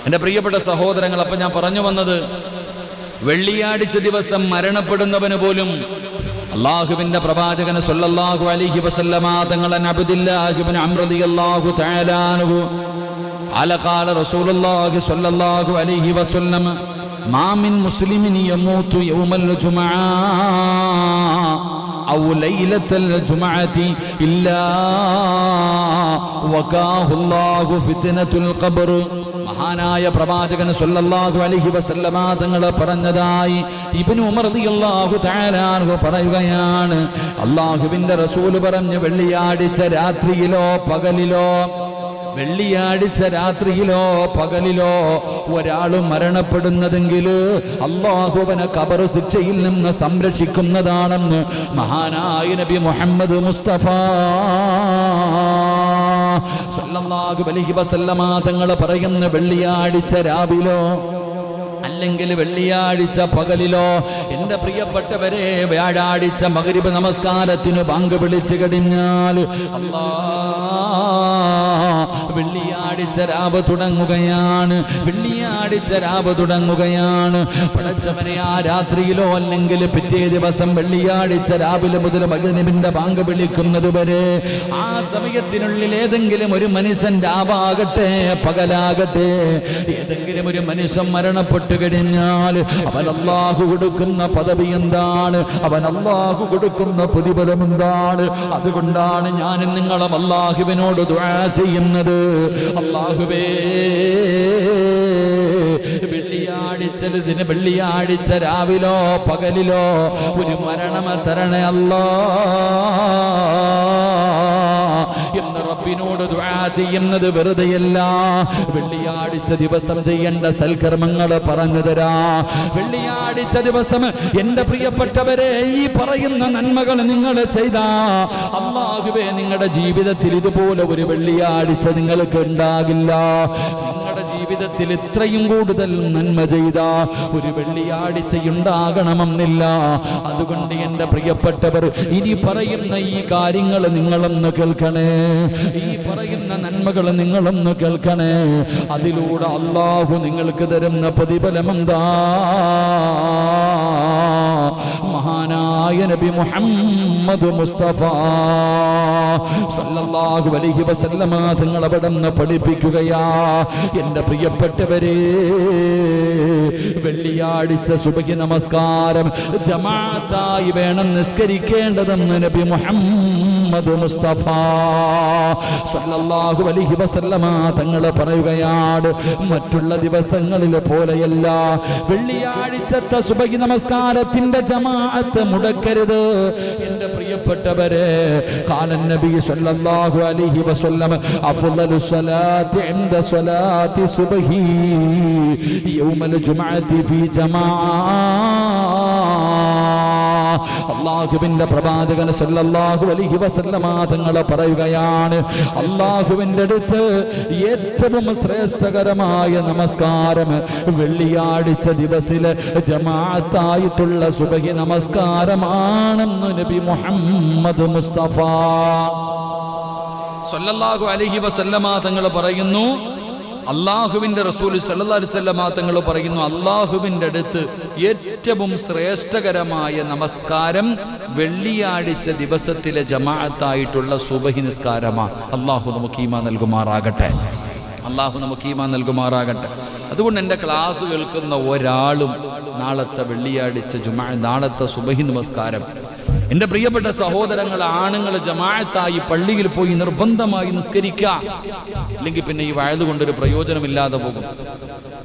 എൻ്റെ പ്രിയപ്പെട്ട സഹോദരങ്ങൾ, അപ്പം ഞാൻ പറഞ്ഞു വന്നത്, വെള്ളിയാഴ്ച ദിവസം മരണപ്പെടുന്നവന് പോലും അല്ലാഹുവിന്റെ പ്രവാചകൻ സല്ലല്ലാഹു അലൈഹി വസല്ലമ തങ്ങൾ അബ്ദുല്ലാഹി ഇബ്നു അംർ റളിയല്ലാഹു തആല അൻഹു ഖാല റസൂലുള്ളാഹി സല്ലല്ലാഹു അലൈഹി വസല്ലം മാ മിൻ മുസ്ലിമിൻ യമൂതു യൗമൽ ജുമുഅ ഔ ലൈലത്തൽ ജുമുഅതി ഇല്ലാ വഖാഹുല്ലാഹു ഫിത്നത്തുൽ ഖബ്ർ. മഹാനായ പ്രവാചകൻ സല്ലല്ലാഹു അലൈഹി വസല്ലമ തങ്ങൾ പറഞ്ഞതായി ഇബ്നു ഉമർ റളിയല്ലാഹു തആല അൻഹു പറയുകയാണ്, അല്ലാഹുവിന്റെ റസൂൽ പറഞ്ഞു, വെള്ളിയാഴ്ച രാത്രിയിലോ പകലിലോ ഒരാൾ മരണപ്പെടുന്നതെങ്കിൽ അല്ലാഹുവിനെ ഖബർ ശിക്ഷയിൽ നിന്ന് സംരക്ഷിക്കുന്നതാണെന്ന് മഹാനായ നബി മുഹമ്മദ് മുസ്തഫ സല്ലല്ലാഹു അലൈഹി വസല്ലമ തങ്ങൾ പറയുന്ന വെള്ളിയാഴ്ച രാവിലോ അല്ലെങ്കിൽ വെള്ളിയാഴ്ച പകലിലോ, എൻ്റെ പ്രിയപ്പെട്ടവരെ, വ്യാഴാഴ്ച മഗ്രിബ് നമസ്കാരത്തിന് ബാങ്ക് വിളിച്ചു കഴിഞ്ഞാൽ വെള്ളിയാഴ്ച രാവ് തുടങ്ങുകയാണ്. പടച്ചവനെ, ആ രാത്രിയിലോ അല്ലെങ്കിൽ പിറ്റേ ദിവസം വെള്ളിയാഴ്ച രാവിലെ മുതൽ മഗ്രിബിന്റെ ബാങ്ക് വിളിക്കുന്നത് വരെ ആ സമയത്തിനുള്ളിൽ ഏതെങ്കിലും ഒരു മനുഷ്യൻ രാവാകട്ടെ പകലാകട്ടെ ഏതെങ്കിലും ഒരു മനുഷ്യൻ മരണപ്പെട്ടു കഴിഞ്ഞാൽ അവൻ അല്ലാഹു കൊടുക്കുന്ന പദവി എന്താണ്, അവൻ അല്ലാഹു കൊടുക്കുന്ന പ്രതിഫലം എന്താണ്? അതുകൊണ്ടാണ് ഞാൻ നിങ്ങളും അല്ലാഹുവിനോട് ദുആ ചെയ്യുന്നത്, അല്ലാഹുവേ, വെള്ളിയാഴ്ച രാവിലോ പകലിലോ ഒരു മരണം തരണേ അല്ലാ എന്ന് റബ്ബിനോട് ദുആ ചെയ്യുന്നത് വെറുതെയല്ല. വെള്ളിയാഴ്ച ദിവസം ചെയ്യേണ്ട സൽക്കർമ്മങ്ങൾ പറഞ്ഞു തരാ. വെള്ളിയാഴ്ച ദിവസം എൻ്റെ പ്രിയപ്പെട്ടവരെ, ഈ പറയുന്ന നന്മകൾ നിങ്ങൾ ചെയ്താ അല്ലാഹുവേ, നിങ്ങളുടെ ജീവിതത്തിൽ ഇതുപോലെ ഒരു വെള്ളിയാഴ്ച നിങ്ങൾക്ക് ഉണ്ടാകില്ല. നിങ്ങളുടെ ജീവിതത്തിൽ ഇത്രയും കൂടുതൽ നന്മ ചെയ്ത ഒരു വെള്ളിയാഴ്ച ഉണ്ടാകണമെന്നില്ല. അതുകൊണ്ട് എൻ്റെ പ്രിയപ്പെട്ടവർ, ഇനി പറയുന്ന ഈ കാര്യങ്ങൾ നിങ്ങളൊന്ന് കേൾക്കണേ, ഈ പറയുന്ന നന്മകൾ നിങ്ങളൊന്ന് കേൾക്കണേ. അതിലൂടെ അല്ലാഹു നിങ്ങൾക്ക് തരുന്ന പ്രതിഫലം എന്താ? മഹാനായ നബി മുഹമ്മദ് മുസ്തഫ സല്ലല്ലാഹു അലൈഹി വസല്ലമ തങ്ങൾ അവിടുന്ന് പഠിപ്പിക്കുകയാ, എൻ്റെ പ്രിയപ്പെട്ടവരെ, വെള്ളിയാഴ്ച സുബഹി നമസ്കാരം ജമാഅത്തായി വേണം നിസ്കരിക്കേണ്ടതെന്ന് നബി മുഹമ്മദ് മുസ്തഫ സല്ലല്ലാഹു അലൈഹി വസല്ലമ തങ്ങൾ പറയുകയാണ്. മറ്റുള്ള ദിവസങ്ങളിലെ പോലെയല്ല, വെള്ളിയാഴ്ചത്തെ സുബഹി നമസ്കാരത്തിന്റെ ജമാഅത്ത് മുടക്കരുത്. എൻ്റെ പ്രിയപ്പെട്ടവരെ, ഖാല നബി സല്ലല്ലാഹു അലൈഹി വസല്ലം അഫ്ളലു സ്വലാത്തി ഇൻദ സ്വലാത്തി സുബ്ഹി യൗമൽ ജുമുഅത്തി ഫീ ജമാഅ. അല്ലാഹുവിന്റെ പ്രവാചകൻ സല്ലല്ലാഹു അലൈഹി വസല്ലമ തങ്ങൾ പറയുകയാണ്, അല്ലാഹുവിന്റെ അടുത്ത് ഏറ്റവും ശ്രേഷ്ഠകരമായ നമസ്കാരം വെള്ളിയാഴ്ച ദിവസത്തിലെ ജമാഅത്തായിട്ടുള്ള സുബഹി നമസ്കാരമാണെന്ന് നബി മുഹമ്മദ് മുസ്തഫ സല്ലല്ലാഹു അലൈഹി വസല്ലമ തങ്ങൾ പറയുന്നു. അല്ലാഹുവിന്റെ റസൂൽ സല്ലല്ലാഹു അലൈഹി വസല്ലമ തങ്ങൾ പറയുന്നു, അല്ലാഹുവിന്റെ അടുത്ത് ഏറ്റവും ശ്രേഷ്ഠകരമായ നമസ്കാരം വെള്ളിയാഴ്ച ദിവസത്തിലെ ജമാഅത്തായിട്ടുള്ള സുബഹി നിസ്കാരമാണ്. അല്ലാഹു നമുക്ക് ഈമാൻ നൽകുമാറാകട്ടെ, അല്ലാഹു നമുക്ക് ഈമാൻ നൽകുമാറാകട്ടെ. അതുകൊണ്ട് എൻ്റെ ക്ലാസ് കേൾക്കുന്ന ഒരാളും നാളത്തെ വെള്ളിയാഴ്ച നാളത്തെ സുബഹി നമസ്കാരം, എൻ്റെ പ്രിയപ്പെട്ട സഹോദരങ്ങൾ, ആണുങ്ങൾ ജമാഅത്തായി പള്ളിയിൽ പോയി നിർബന്ധമായി നിസ്കരിക്കുക. അല്ലെങ്കിൽ പിന്നെ ഈ വയത് കൊണ്ടൊരു പ്രയോജനമില്ലാതെ പോകും.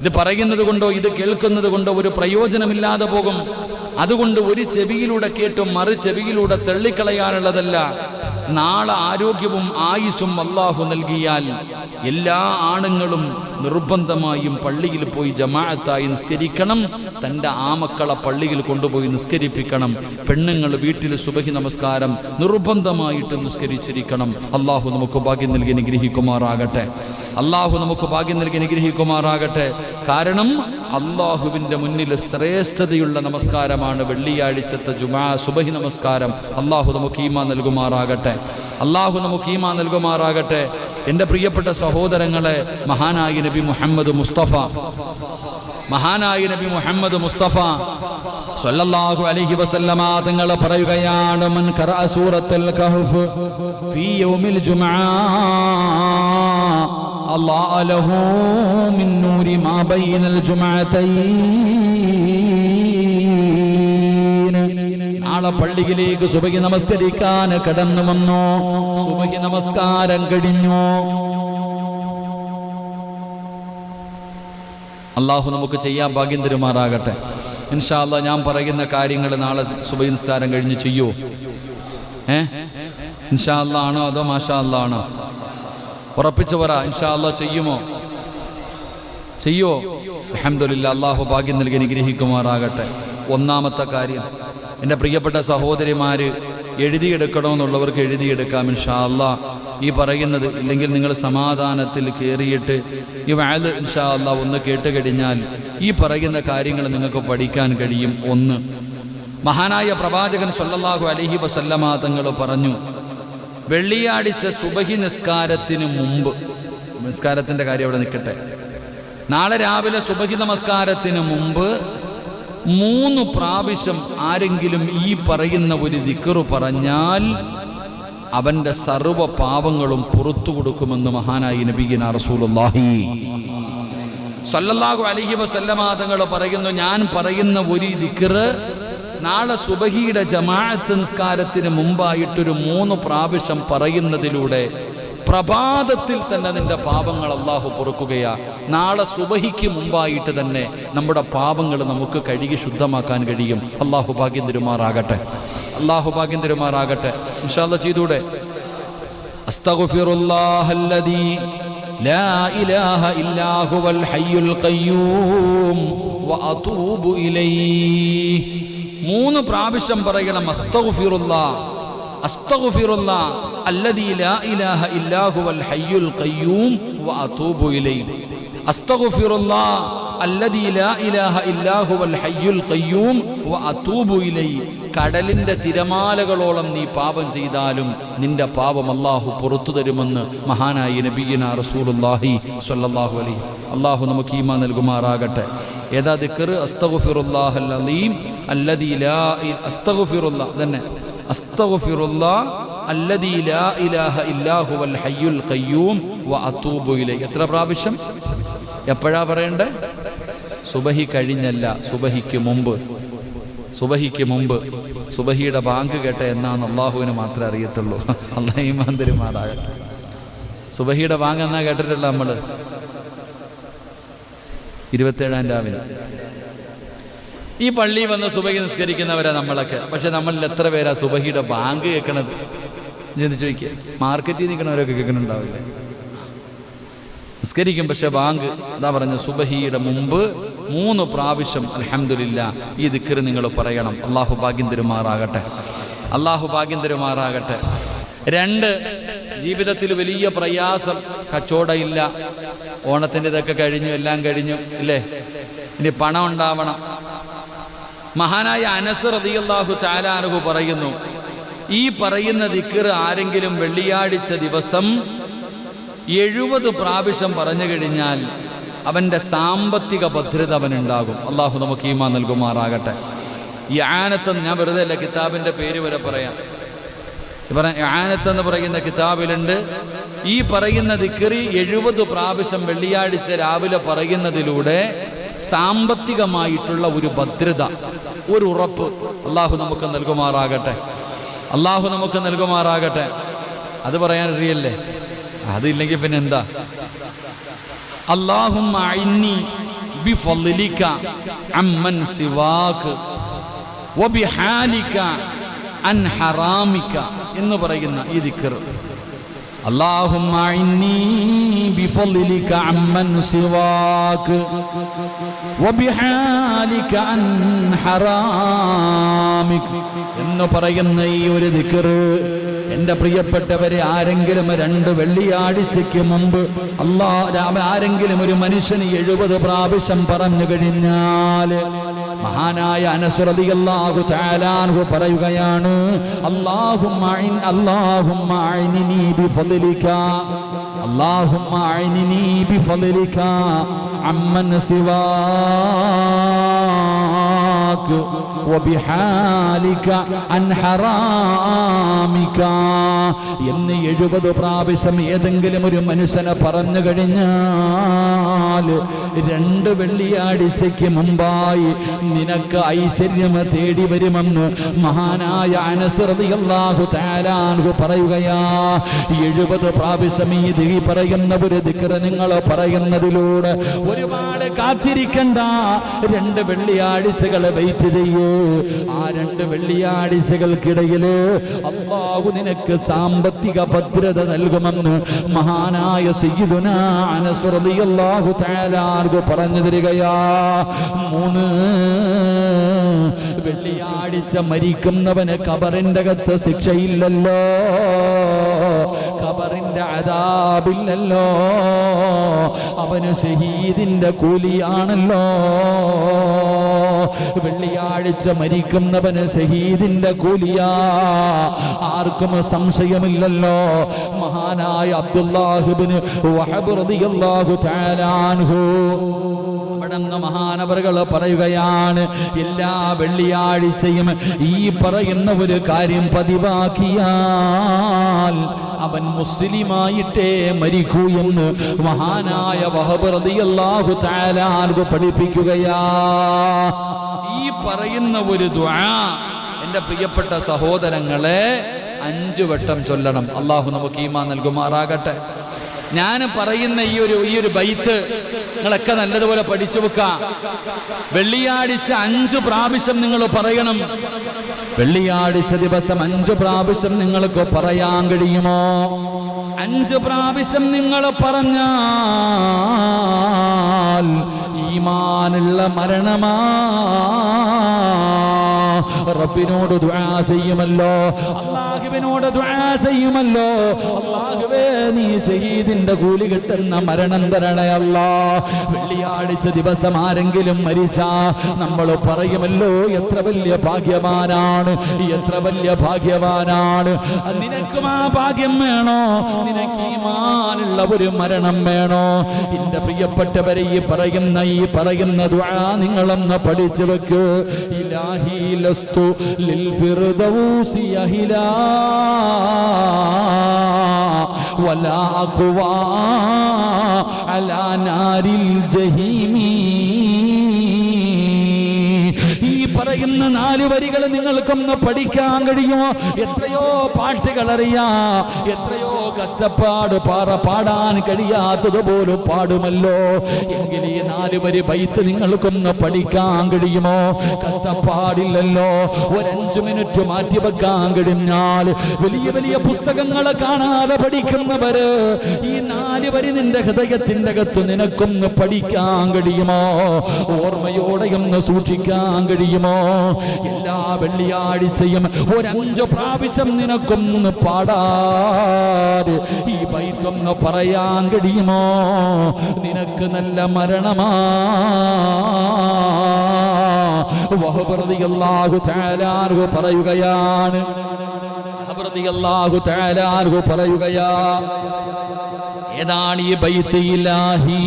ഇത് പറയുന്നത് കൊണ്ടോ ഇത് കേൾക്കുന്നത് കൊണ്ടോ ഒരു പ്രയോജനമില്ലാതെ പോകും. അതുകൊണ്ട് ഒരു ചെവിയിലൂടെ കേട്ടും മറു ചെവിയിലൂടെ തള്ളിക്കളയാനുള്ളതല്ല. നാളെ ആരോഗ്യവും ആയുസ്സും അല്ലാഹു നൽകിയാൽ എല്ലാ ആണുങ്ങളും നിർബന്ധമായും പള്ളിയിൽ പോയി ജമാഅത്തായി നിസ്കരിക്കണം. തൻ്റെ ആമക്കളെ പള്ളിയിൽ കൊണ്ടുപോയി നിസ്കരിപ്പിക്കണം. പെണ്ണുങ്ങൾ വീട്ടിൽ സുബഹി നമസ്കാരം നിർബന്ധമായിട്ട് നിസ്കരിച്ചിരിക്കണം. അല്ലാഹു നമുക്ക് ഭാഗ്യം നൽകി അനുഗ്രഹിക്കുമാറാകട്ടെ, അല്ലാഹു നമുക്ക് ഭാഗ്യം നൽകി അനുഗ്രഹിക്കുമാറാകട്ടെ. കാരണം അല്ലാഹുവിൻ്റെ മുന്നിൽ ശ്രേഷ്ഠതയുള്ള നമസ്കാരമാണ് വെള്ളിയാഴ്ചത്തെ സുബഹി നമസ്കാരം. അല്ലാഹു നമുക്ക് ഈമാൻ നൽകുമാറാകട്ടെ, അല്ലാഹു നമുക്ക് ഈമാൻ നൽകുമാറാകട്ടെ. എൻ്റെ പ്രിയപ്പെട്ട സഹോദരങ്ങളെ, മഹാനായ നബി മുഹമ്മദ് മുസ്തഫ സല്ലല്ലാഹു അലൈഹി വസല്ലമ തങ്ങൾ പറയുകയാണ്, മൻ ഖറഅ സൂറത്തുൽ കഹ്ഫ് ഫീ യൗമിൽ ജുമുഅ അല്ലാഹ ലഹു മിൻ നൂരി മാ ബൈനൽ ജുമുഅതൈൻ. നാളെ പള്ളിയിലേക്ക് സുബഹി നമസ്കരിക്കാൻ കടന്നു വന്നു. സുബഹി നമസ്കാരം കഴിഞ്ഞു. അള്ളാഹു നമുക്ക് ചെയ്യാൻ ഭാഗ്യം തരുമാറാകട്ടെ. ഇൻഷാ അല്ലാഹ് ഞാൻ പറയുന്ന കാര്യങ്ങൾ നാളെ സുബഹി നിസ്കാരം കഴിഞ്ഞ് ചെയ്യൂ. ഇൻഷാ അല്ലാഹ് ആണോ അതോ മാഷാ അല്ലാഹ് ആണോ? ഉറപ്പിച്ചു പറ, ഇൻഷാ അല്ലാഹ് ചെയ്യുമോ? അൽഹംദുലില്ലാ, അള്ളാഹു ഭാഗ്യം നൽകി അനുഗ്രഹിക്കുമാറാകട്ടെ. ഒന്നാമത്തെ കാര്യം, എൻ്റെ പ്രിയപ്പെട്ട സഹോദരിമാര് എഴുതിയെടുക്കണമെന്നുള്ളവർക്ക് എഴുതിയെടുക്കാം ഇൻഷാ അല്ലാഹ്. ഈ പറയുന്നത് ഇല്ലെങ്കിൽ നിങ്ങൾ സമാധാനത്തിൽ കയറിയിട്ട് ഈ വഅദ് ഇൻഷാ അല്ലാഹ് ഒന്ന് കേട്ട് കഴിഞ്ഞാൽ ഈ പറയുന്ന കാര്യങ്ങൾ നിങ്ങൾക്ക് പഠിക്കാൻ കഴിയും. ഒന്ന്, മഹാനായ പ്രവാചകൻ സല്ലല്ലാഹു അലൈഹി വസല്ലമ തങ്ങൾ പറഞ്ഞു, വെള്ളിയാഴ്ച സുബഹി നിസ്കാരത്തിന് മുമ്പ്, നിസ്കാരത്തിൻ്റെ കാര്യം അവിടെ നിൽക്കട്ടെ, നാളെ രാവിലെ സുബഹി നമസ്കാരത്തിന് മുമ്പ് 3 പ്രാവശ്യം ആരെങ്കിലും ഈ പറയുന്ന ഒരു ദിക്റ് പറഞ്ഞാൽ അവൻ്റെ സർവ്വ പാപങ്ങളും പുറത്തു കൊടുക്കുമെന്ന് മഹാനായി നബിയുനാ റസൂലുള്ളാഹി സല്ലല്ലാഹു അലൈഹി വസല്ലമ തങ്ങൾ പറയുന്നു, ഞാൻ പറയുന്ന ഒരു ദിക്റ് നാളെ സുബഹിയുടെ ജമാഅത്ത് നിസ്കാരത്തിന് മുമ്പായിട്ടൊരു 3 പ്രാവശ്യം പറയുന്നതിലൂടെ പ്രഭാതത്തിൽ തന്നെ നിന്റെ പാപങ്ങൾ അള്ളാഹു പൊറുക്കുകയാ. നാളെ സുബഹിക്ക് മുമ്പായിട്ട് തന്നെ നമ്മുടെ പാപങ്ങൾ നമുക്ക് കഴുകി ശുദ്ധമാക്കാൻ കഴിയും. അള്ളാഹു ഭാഗ്യം തരുമാറാകട്ടെ. ഇൻഷാ അല്ലാഹ് ചെയ്തൂടെ? അസ്തഗ്ഫിറുല്ലാഹല്ലദീ ലാ ഇലാഹ ഇല്ലാ ഹുവൽ ഹയ്യുൽ ഖയ്യൂം വഅതൂബു ഇലൈഹി. 3 പ്രാവശ്യം പറയണം. അസ്തഗ്ഫിറുല്ലാഹ് അല്ലദീ ലാ ഇലാഹ ഇല്ലാ ഹുവൽ ഹയ്യുൽ ഖയ്യൂം വഅതൂബു ഇലൈഹി. അസ്തഗ്ഫിറുല്ലാഹ് അല്ലദീ ലാ ഇലാഹ ഇല്ലാ ഹുവൽ ഹയ്യുൽ ഖയ്യൂം വഅതൂബു ഇലൈഹി. കടലിൻ്റെ തിരമാലകളോളം നീ പാപം ചെയ്താലും നിന്റെ പാപം അല്ലാഹു പുറത്തു തരുമെന്ന് മഹാനായ നബിയുനാ റസൂലുള്ളാഹി സ്വല്ലല്ലാഹു അലൈഹി. അല്ലാഹു നമുക്ക് ഈമാൻ നൽകുമാറാകട്ടെ. ഏതാ ദിക്റ്? അസ്തഗ്ഫിറുല്ലാഹൽ അലീം അല്ലദീ ലാ അസ്തഗ്ഫിറുല്ലാഹ് തന്നെ അസ്തഗ്ഫിറുല്ലാഹ് അല്ലദീ ലാ ഇലാഹ ഇല്ലാ ഹുവൽ ഹയ്യുൽ ഖയ്യൂം വഅതൂബു ഇലൈഹി. എത്ര പ്രാവശ്യം? എപ്പോഴാ പറയണ്ടേ? സുബഹി കഴിഞ്ഞല്ല, സുബഹിക്ക് മുമ്പ്. സുബഹിയുടെ ബാങ്ക് കേട്ട എന്നാന്ന് അള്ളാഹുവിന് മാത്രമേ അറിയത്തുള്ളൂ. അല്ലാഹു ഈമാൻ തരുമാറാകട്ടെ. സുബഹിയുടെ ബാങ്ക് എന്നാ കേട്ടിട്ടില്ല നമ്മൾ? 27-ാം രാവിലെ. ഈ പള്ളി വന്ന് സുബഹി നിസ്കരിക്കുന്നവരാ നമ്മളൊക്കെ. പക്ഷെ നമ്മളിൽ എത്ര പേരാ സുബഹിയുടെ ബാങ്ക് കേൾക്കണത്? ചിന്തിച്ചു ചോദിക്കുക. മാർക്കറ്റിൽ നിൽക്കണവരൊക്കെ കേൾക്കുന്നുണ്ടാവില്ലേ? നിസ്കരിക്കും, പക്ഷെ ബാങ്ക് അതാ പറഞ്ഞു, സുബഹിയുടെ മുമ്പ് 3 പ്രാവശ്യം അൽഹംദുലില്ലാ ഈ ദിക്റ് നിങ്ങൾ പറയണം. അള്ളാഹു ഭാഗ്യം തരുമാറാകട്ടെ. 2, ജീവിതത്തിൽ വലിയ പ്രയാസം, കച്ചവടമില്ല, ഓണത്തിൻ്റെ ഇതൊക്കെ കഴിഞ്ഞു, എല്ലാം കഴിഞ്ഞു ഇല്ലേ, ഇനി പണം ഉണ്ടാവണം. മഹാനായ അനസ് റളിയല്ലാഹു തആല അൻഹു പറയുന്നു, ഈ പറയുന്ന ദിക്റ് ആരെങ്കിലും വെള്ളിയാഴ്ച ദിവസം 70 പ്രാവശ്യം പറഞ്ഞു കഴിഞ്ഞാൽ അവൻ്റെ സാമ്പത്തിക ഭദ്രത അവനുണ്ടാകും. അള്ളാഹു നമുക്ക് ഈമാൻ നൽകുമാറാകട്ടെ. ഈ ആനത്ത്, ഞാൻ വെറുതെ അല്ല, കിതാബിൻ്റെ പേര് വരെ പറയാം. ആനത്ത് എന്ന് പറയുന്ന കിതാബിലുണ്ട്. ഈ പറയുന്ന ദിക്റ് 70 പ്രാവശ്യം വെള്ളിയാഴ്ച രാവിലെ പറയുന്നതിലൂടെ സാമ്പത്തികമായിട്ടുള്ള ഒരു ഭദ്രത, ഒരു ഉറപ്പ് അള്ളാഹു നമുക്ക് നൽകുമാറാകട്ടെ. അത് പറയാൻ അറിയല്ലേ? അതില്ലെങ്കിൽ പിന്നെ എന്താ? അല്ലാഹുമ്മ അഇന്നി ബിഫളിക അമ്മൻ സിവാക വബിഹാലിക അൻ ഹറാമിക എന്ന് പറയുന്ന ഈ ദിക്ർ. അല്ലാഹുമ്മ അഇന്നി ബിഫളിക അമ്മൻ സിവാക വബിഹാലിക അൻ ഹറാമിക എന്ന് പറയുന്ന ഈ ഒരു ദിക്ർ എൻ്റെ പ്രിയപ്പെട്ടവരെ, ആരെങ്കിലും 2 വെള്ളിയാഴ്ചയ്ക്ക് മുമ്പ് ആരെങ്കിലും ഒരു മനുഷ്യന് 70 പ്രാവശ്യം പറഞ്ഞു കഴിഞ്ഞാൽ മഹാനായ അനസ് റളിയല്ലാഹു തആല അൻഹു പറയുകയാണ്, അല്ലാഹുമ്മ അഇന്നി ബിഫളിക അല്ലാഹുമ്മ അഅ്നിനി ബിഫളിക അമ്മൻ സിവാക വബിഹാലിക അൻ ഹറാമിക എന്ന് 70 പ്രാവശ്യം ഏതെങ്കിലും ഒരു മനുഷ്യനെ പറഞ്ഞു കഴിഞ്ഞാൽ 2 വെള്ളിയാഴ്ചയ്ക്ക് മുമ്പായി നിനക്ക് ഐശ്വര്യം തേടി വരുമെന്ന് മഹാനായ അനസ് റളിയല്ലാഹു തആല അൻഹു പറയുകയാ. 70 പ്രാവശ്യം ഈ പറയുന്ന ഒരു ദിക്ർ നിങ്ങൾ പറയുന്നതിലൂടെ ഒരുപാട് കാത്തിരിക്കണ്ട. 2 വെള്ളിയാഴ്ചകൾ വെയിറ്റ് ചെയ്യൂ. ആ 2 വെള്ളിയാഴ്ചകൾക്കിടയിൽ അല്ലാഹു നിനക്ക് സാമ്പത്തിക ഭദ്രത നൽകുമെന്ന് മഹാനായ സയ്യിദുനാ അനസ് റളിയല്ലാഹു തആല അൻഹു പറഞ്ഞു തരികയാ. 3 വെള്ളിയാഴ്ച മരിക്കുന്നവന് ഖബറിന്റെ അകത്ത് ശിക്ഷയില്ലല്ലോ, ഖബറിന്റെ അദാബില്ലല്ലോ, അവന് ഷഹീദിന്റെ കൂലിയാണല്ലോ. വെള്ളിയാഴ്ച മരിക്കുന്നവന് ഷഹീദിന്റെ കൂലിയാ, ആർക്കും സംശയമില്ലല്ലോ. മഹാനായ അബ്ദുല്ലാഹ് ഇബ്നു വഹബ് റളിയല്ലാഹു തആല അൻഹു മഹാനവറുകൾ പറയുകയാണ്, എല്ലാ വെള്ളിയാഴ്ചയും ഈ പറയുന്ന ഒരു കാര്യം പതിവാക്കിയാൽ അവൻ മുസ്ലിമായിട്ടേ മരിക്കൂ എന്ന് മഹാനായ വഹബ് റളിയല്ലാഹു തആല അൻഹു പഠിപ്പിക്കുകയാ. ഈ പറയുന്ന ഒരു ദുആ എൻ്റെ പ്രിയപ്പെട്ട സഹോദരങ്ങളെ 5 വട്ടം ചൊല്ലണം. അല്ലാഹു നമുക്ക് ഈമാൻ നൽകുമാറാകട്ടെ. ഞാൻ പറയുന്ന ഈ ഒരു ബൈത്ത് നിങ്ങളൊക്കെ നല്ലതുപോലെ പഠിച്ചു വെക്കാം. വെള്ളിയാഴ്ച 5 പ്രാവശ്യം നിങ്ങൾ പറയണം. വെള്ളിയാഴ്ച ദിവസം 5 പ്രാവശ്യം നിങ്ങൾക്ക് പറയാൻ കഴിയുമോ? 5 പ്രാവശ്യം നിങ്ങൾ പറഞ്ഞാൽ ഈമാനുള്ള മരണമാ. റബ്ബിനോട് ദുആ ചെയ്യുമല്ലോ, അല്ലാഹുവിനോട് ദുആ ചെയ്യുമല്ലോ, അല്ലാഹുവേ നീ ഷഹീദിന്റെ കൂലി കിട്ടുന്ന മരണം തരണേ അല്ലാ. വെള്ളിയാഴ്ച ദിവസം ആരെങ്കിലും മരിച്ചാ നമ്മൾ പറയുമല്ലോ, എത്ര വലിയ ഭാഗ്യവാനാണ്, എത്ര വലിയ ഭാഗ്യവാനാണ്. നിനക്കും ആ ഭാഗ്യം വേണോ? നിനക്ക് ഈമാനുള്ള ഒരു മരണം വേണോ? എന്റെ പ്രിയപ്പെട്ടവരെ, ഈ പറയുന്ന ദുആ നിങ്ങളൊന്ന് പഠിച്ചു വെക്ക്. ഇലാഹി ലസ്തു ലിൽ ഫിർദൗസി അഹിലാ വലാ അഖ്വാ അലാ നാരിൽ ജഹീമി. ഈ പറയുന്ന 4 വരികൾ നിങ്ങൾക്കൊന്ന് പഠിക്കാൻ കഴിയുമോ? എത്രയോ പാട്ടുകൾ അറിയാം, എത്രയോ കഷ്ടപ്പാട് പാടാൻ കഴിയാത്തതുപോലും പാടുമല്ലോ. എങ്കിൽ ഈ 4 വരി ബൈത്ത് നിങ്ങൾക്കൊന്ന് പഠിക്കാൻ കഴിയുമോ? കഷ്ടപ്പാടില്ലല്ലോ. ഒരു 5 മിനിറ്റ് മാറ്റി വെക്കാൻ കഴിഞ്ഞാൽ വലിയ വലിയ പുസ്തകങ്ങൾ കാണാതെ പഠിക്കുന്നവര് ഈ 4 വരി നിന്റെ ഹൃദയത്തിന്റെ അകത്ത് നിനക്കൊന്ന് പഠിക്കാൻ കഴിയുമോ? ഓർമ്മയോടെയൊന്ന് സൂക്ഷിക്കാൻ കഴിയുമോ? എല്ലാ വെള്ളിയാഴ്ചയും ഒരു 5 പ്രാവശ്യം നിനക്കൊന്ന് പാടാതെ ഈ ബൈത്തൊന്ന് പറയാൻ കഴിയുമോ? നിനക്ക് നല്ല മരണമാ. വഹബ് റളിയല്ലാഹു തആല അൻഹു പറയുകയാണ്, വഹബ് റളിയല്ലാഹു തആല അൻഹു പറയുകയാ, ഏതാണ് ഈ ബൈത്ത്? ഇലാഹി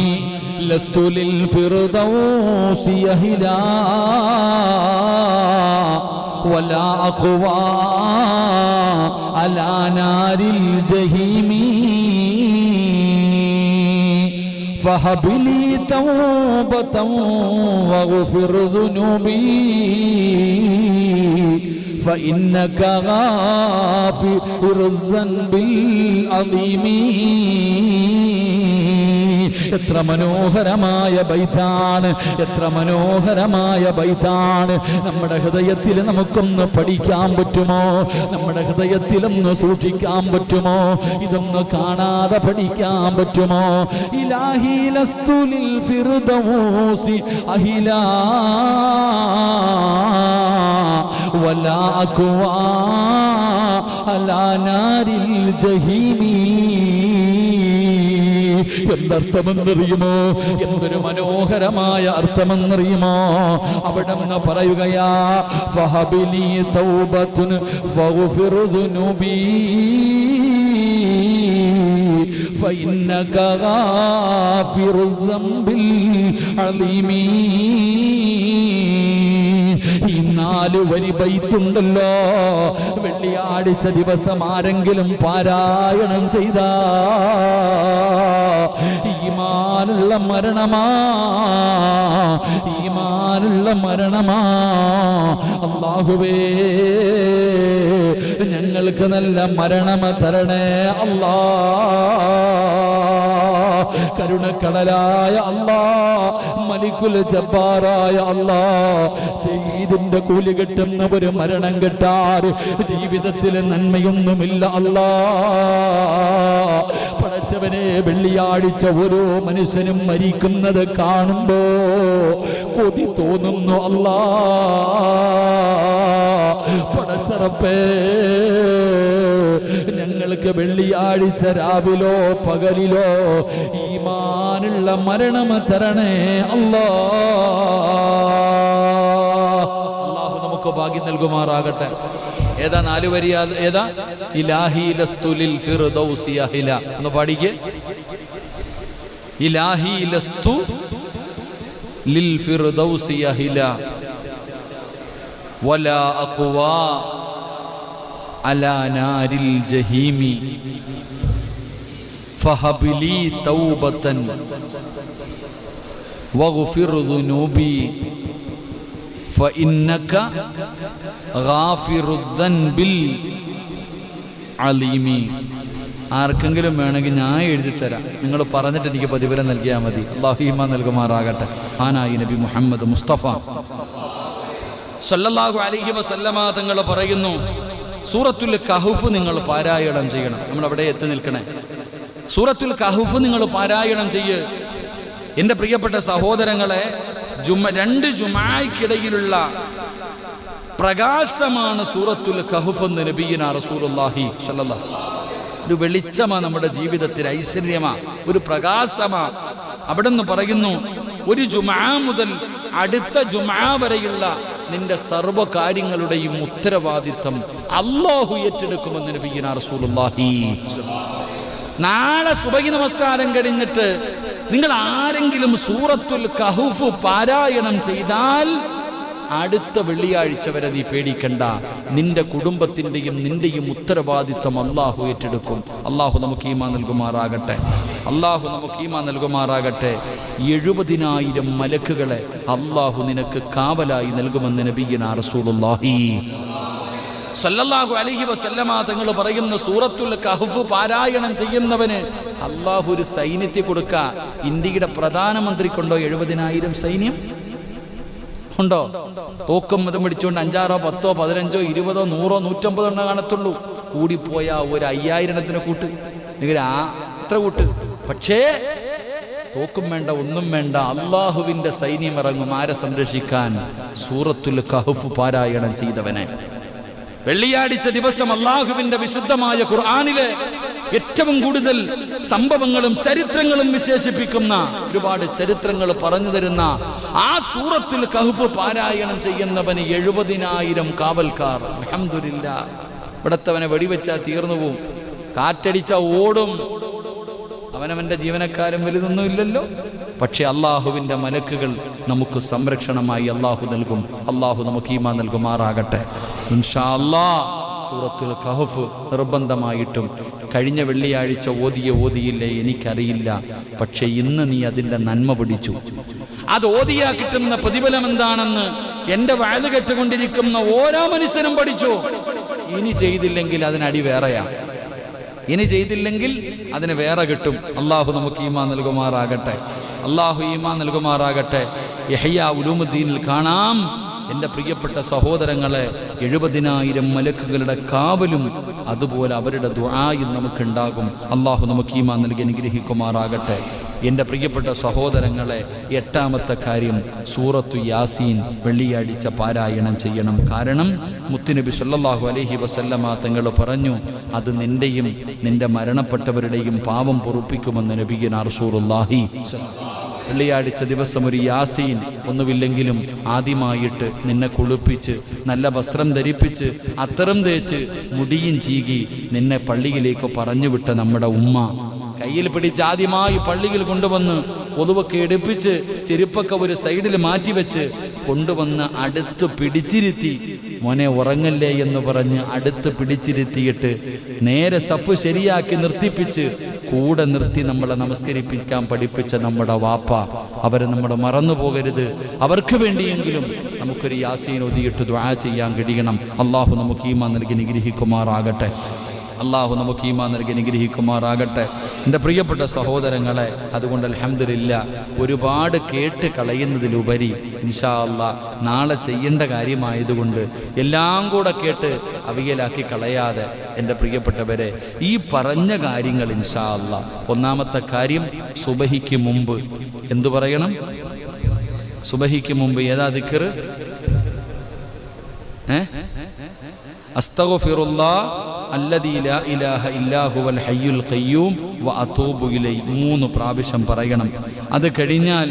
ലസ്തു ലിൽ ഫിർദൗസി അഹിലാ വലാ അഖ്വാ അലാ നാരിൽ ജഹീമി ഫഹബിലി തൗബതൻ വഗ്ഫിർ ദുനൂബി فإنك غافر الذنب العظيم. എത്ര മനോഹരമായ ബൈത്താണ്, എത്ര മനോഹരമായ ബൈത്താണ്. നമ്മുടെ ഹൃദയത്തിൽ നമുക്കൊന്ന് പഠിക്കാൻ പറ്റുമോ? നമ്മുടെ ഹൃദയത്തിലൊന്ന് സൂക്ഷിക്കാൻ പറ്റുമോ? ഇതൊന്ന് കാണാതെ പഠിക്കാൻ പറ്റുമോ? ഇലാഹി ലസ്തു ലിൽ ഫിർദൗസി അഹിലാ വലാ അഖ്വാ അലാ നാരിൽ ജഹീമി. എന്തർത്ഥമെന്നറിയുമോ? എന്തൊരു മനോഹരമായ അർത്ഥമെന്നറിയുമോ? അവിടെ നിന്ന് പറയുകയാ, ഫഹബിലി തൗബത്തുൻ ഫഗ്ഫിർ ദുനൂബി فإنك غافر الذنب العظيم. ഈ 4 വരി ബൈത്തുണ്ടല്ലോ, വെള്ളിയാഴ്ച ദിവസം ആരെങ്കിലും പാരായണം ചെയ്താ ഈമാനുള്ള മരണമാ, ഈമാനുള്ള മരണമാ. അല്ലാഹുവേ ഞങ്ങൾക്ക് നല്ല മരണം തരണേ അല്ലാ. കരുണക്കടലായ അല്ലാ, മലിക്കുൽ ജബ്ബാറായ അല്ലാ, ശഹീദിന്റെ കൂലി കിട്ടുന്ന ഒരു മരണം കിട്ടാറ് ജീവിതത്തിൽ നന്മയൊന്നുമില്ല അല്ലാ. പടച്ചവനെ, വെള്ളിയാഴ്ച ഓരോ മനുഷ്യനും മരിക്കുന്നത് കാണുമ്പോ കൊതി തോന്നുന്നു അല്ലാ. പടച്ചറപ്പേ, ഞങ്ങൾക്ക് വെള്ളിയാഴ്ച രാവിലോ പകലിലോ ഈമാനുള്ള മരണം തരണേ അല്ലാ. അല്ലാഹു നമുക്ക് ഭാഗ്യം നൽകുമാറാകട്ടെ. ഏതാ 4 വരി? ഏതാ? ഇലാഹി ലസ്തു ലിൽ ഫിർദൗസി അഹില. ഒന്ന് പാടിക്കേ. ഇലാഹി ലസ്തു ലിൽ ഫിർദൗസി അഹില വലാ അഖ്വാ അലാ നാരിൽ ജഹീമി ഫഹബിലി തൗബതൻ വഗ്ഫിർ ദുനൂബി ഫഇന്നക ഗാഫിറുദ് ദൻബിൽ അലീമി. ആർക്കെങ്കിലും വേണമെങ്കിൽ ഞാൻ എഴുതി തരാം, നിങ്ങൾ പറഞ്ഞിട്ട് എനിക്ക് പ്രതിഫലം നൽകിയാൽ മതി. അല്ലാഹു ഈമാൻ നൽകുമാറാകട്ടെ. ആനായി നബി മുഹമ്മദ് മുസ്തഫ സല്ലല്ലാഹു അലൈഹി വസല്ലമ തങ്ങൾ പറയുന്നു, സൂറത്തുൽ കഹ്ഫ് നിങ്ങൾ പാരായണം ചെയ്യണം. നമ്മൾ അവിടെ എത്തി നിൽക്കണേ. സൂറത്തുൽ കഹ്ഫ് നിങ്ങൾ പാരായണം ചെയ്യ്. എൻ്റെ പ്രിയപ്പെട്ട സഹോദരങ്ങളെ, 2 ജുമായ്ക്കിടയിലുള്ള പ്രകാശമാണ് സൂറത്തുൽ കഹ്ഫ് എന്ന് നബിയിനാ റസൂലുള്ളാഹി സ്വല്ലല്ലാഹു. ഒരു വെളിച്ചമാണ് നമ്മുടെ ജീവിതത്തിൽ, ഐശ്വര്യമാ, ഒരു പ്രകാശമാ. അവിടെ നിന്ന് പറയുന്നു, ഒരു ജുമാ മുതൽ അടുത്ത ജുമാ വരെയുള്ള നിന്റെ സർവ്വ കാര്യങ്ങളുടെയും ഉത്തരവാദിത്വം അല്ലാഹു ഏറ്റെടുക്കുമെന്ന് നബിയിനാ റസൂലുള്ളാഹി. നാളെ സുബഹി നമസ്കാരം കഴിഞ്ഞിട്ട് നിങ്ങൾ ആരെങ്കിലും സൂറത്തുൽ കഹ്ഫ് പാരായണം ചെയ്താൽ അടുത്ത വെള്ളിയാഴ്ച വരെ നീ പേടിക്കണ്ട. നിന്റെ കുടുംബത്തിൻ്റെയും നിന്റെയും ഉത്തരവാദിത്വം അല്ലാഹു ഏറ്റെടുക്കും. അല്ലാഹു നമുക്ക് ഈമാൻ നൽകുമാറാകട്ടെ. അല്ലാഹു നമുക്ക് ഈമാൻ നൽകുമാറാകട്ടെ. 70,000 മലക്കുകളെ അല്ലാഹു നിനക്ക് കാവലായി നൽകുമെന്ന് നബിയിനാ റസൂലുള്ളാഹി സല്ലല്ലാഹു അലൈഹി വസല്ലമ തങ്ങൾ പറയുന്ന സൂറത്തുൽ കഹ്ഫ് പാരായണം ചെയ്യുന്നവന് അല്ലാഹു ഒരു സൈന്യത്തെ കൊടുക്ക. ഇന്ത്യയുടെ പ്രധാനമന്ത്രിക്കുണ്ടോ 70,000 സൈന്യം? ഉണ്ടോ? തോക്കും മതം പിടിച്ചുകൊണ്ട് 5, 10, 15, 20, 100, 150 എണ്ണ കാണത്തുള്ളൂ. കൂടിപ്പോയ ഒരു 5000 കൂട്ട്, അത്ര കൂട്ട്. പക്ഷേ തോക്കും വേണ്ട, ഒന്നും വേണ്ട, അള്ളാഹുവിന്റെ സൈന്യം ഇറങ്ങും. ആരെ സംരക്ഷിക്കാൻ? സൂറത്തുൽ കഹ്ഫ് പാരായണം ചെയ്തവനെ. വെള്ളിയാഴ്ച ദിവസം അള്ളാഹുവിന്റെ വിശുദ്ധമായ ഖുർആനിലെ ഏറ്റവും കൂടുതൽ സംഭവങ്ങളും ചരിത്രങ്ങളും വിശേഷിപ്പിക്കുന്ന ഒരുപാട് ചരിത്രങ്ങൾ പറഞ്ഞു തരുന്ന ആ സൂറത്തുൽ കഹ്ഫ് പാരായണം ചെയ്യുന്നവന് 70,000 കാവൽക്കാർ. അൽഹംദുലില്ലാഹ്. ഇവിടത്തവനെ വെടിവെച്ചാൽ തീർന്നു പോവും, കാറ്റടിച്ച ഓടും. അവനവന്റെ ജീവനക്കാരും വലുതൊന്നുമില്ലല്ലോ. പക്ഷെ അള്ളാഹുവിന്റെ മലക്കുകൾ നമുക്ക് സംരക്ഷണമായി അള്ളാഹു നൽകും. അള്ളാഹു നമുക്ക് ഈമാൻ നൽകുമാറാകട്ടെ. ഇൻഷാ അല്ലാഹ് സൂറത്തുൽ കഹ്ഫ് നിർബന്ധമായിട്ടും കഴിഞ്ഞ വെള്ളിയാഴ്ച ഓതിയില്ലേ എനിക്കറിയില്ല. പക്ഷെ ഇന്ന് നീ അതിൻ്റെ നന്മ പിടിച്ചു. അത് ഓതിയാ കിട്ടുന്ന പ്രതിഫലം എന്താണെന്ന് എൻ്റെ വഅദ് കേട്ടുകൊണ്ടിരിക്കുന്ന ഓരോ മനുഷ്യനും പഠിച്ചു. ഇനി ചെയ്തില്ലെങ്കിൽ അതിനടി വേറെയാ. ഇനി ചെയ്തില്ലെങ്കിൽ അതിന് വേറെ കിട്ടും. അള്ളാഹു നമുക്ക് ഈമാൻ നൽകുമാറാകട്ടെ. അള്ളാഹു ഈമാൻ നൽകുമാറാകട്ടെ. യഹ്യാ ഉലൂമുദ്ദീനിൽ കാണാം, എൻ്റെ പ്രിയപ്പെട്ട സഹോദരങ്ങളെ, 70,000 മലക്കുകളുടെ കാവലും അതുപോലെ അവരുടെ ദുആയും നമുക്കുണ്ടാകും. അള്ളാഹു നമുക്ക് ഈമാൻ നൽകി അനുഗ്രഹിക്കുമാറാകട്ടെ. എൻ്റെ പ്രിയപ്പെട്ട സഹോദരങ്ങളെ, 8ാമത്തെ കാര്യം, സൂറത്തു യാസീൻ വെള്ളിയാഴ്ച പാരായണം ചെയ്യണം. കാരണം മുത്തുനബി സല്ലല്ലാഹു അലൈഹി വസല്ലമ തങ്ങൾ പറഞ്ഞു, അത് നിന്റെയും നിന്റെ മരണപ്പെട്ടവരുടെയും പാപം പൊറുപ്പിക്കുമെന്ന് നബിയുനാ റസൂലുള്ളാഹി. വെള്ളിയാഴ്ച ദിവസം ഒരു യാസീൻ, ഒന്നുമില്ലെങ്കിലും ആദ്യമായിട്ട് നിന്നെ കുളിപ്പിച്ച് നല്ല വസ്ത്രം ധരിപ്പിച്ച് അത്തരം തേച്ച് മുടിയും ചീകി നിന്നെ പള്ളിയിലേക്ക് പറഞ്ഞുവിട്ട നമ്മുടെ ഉമ്മ കയ്യിൽ പിടിച്ച് ആദ്യമായി പള്ളിയിൽ കൊണ്ടുവന്ന് ഒതുവൊക്കെ എടുപ്പിച്ച് ചെരുപ്പൊക്കെ ഒരു സൈഡിൽ മാറ്റിവെച്ച് കൊണ്ടുവന്ന് അടുത്ത് പിടിച്ചിരുത്തി. മോനെ ഉറങ്ങല്ലേ എന്ന് പറഞ്ഞ് അടുത്ത് പിടിച്ചിരുത്തിയിട്ട് നേരെ സഫ് ശരിയാക്കി നിർത്തിപ്പിച്ച് കൂടെ നിർത്തി നമ്മളെ നമസ്കരിപ്പിക്കാൻ പഠിപ്പിച്ച നമ്മുടെ വാപ്പ, അവരെ നമ്മൾ മറന്നു പോകരുത്. അവർക്ക് വേണ്ടിയെങ്കിലും നമുക്കൊരു യാസീൻ ഓതിയിട്ട് ദുആ ചെയ്യാൻ കഴിയണം. അള്ളാഹു നമുക്ക് ഈമാൻ നൽകി നിഗ്രഹിക്കുമാറാകട്ടെ. അള്ളാഹു നമുക്ക് ഈമാൻ നൽകി നിഗ്രഹിക്കുമാറാകട്ടെ. എൻ്റെ പ്രിയപ്പെട്ട സഹോദരങ്ങളെ, അതുകൊണ്ട് അൽഹംദുലില്ലാ ഒരുപാട് കേട്ട് കളയുന്നതിലുപരി ഇൻഷാ അല്ലാഹ് നാളെ ചെയ്യേണ്ട കാര്യമായതുകൊണ്ട് എല്ലാം കൂടെ കേട്ട് അവിയലാക്കി കളയാതെ എൻ്റെ പ്രിയപ്പെട്ടവരെ, ഈ പറഞ്ഞ കാര്യങ്ങൾ ഇൻഷാ അല്ലാഹ്, ഒന്നാമത്തെ കാര്യം സുബഹിക്ക് മുമ്പ് എന്തു പറയണം? സുബഹിക്ക് മുമ്പ് ഏതാ ദിക്ർ? അസ്തഗ്ഫിറുല്ലാഹ് അല്ലദീ ലാ ഇലാഹ ഇല്ലാ ഹുവൽ ഹയ്യുൽ ഖയ്യൂം വ അതൂബു ഇലൈഹി 3 പ്രാവശ്യം പറയണം. അത് കഴിഞ്ഞാൽ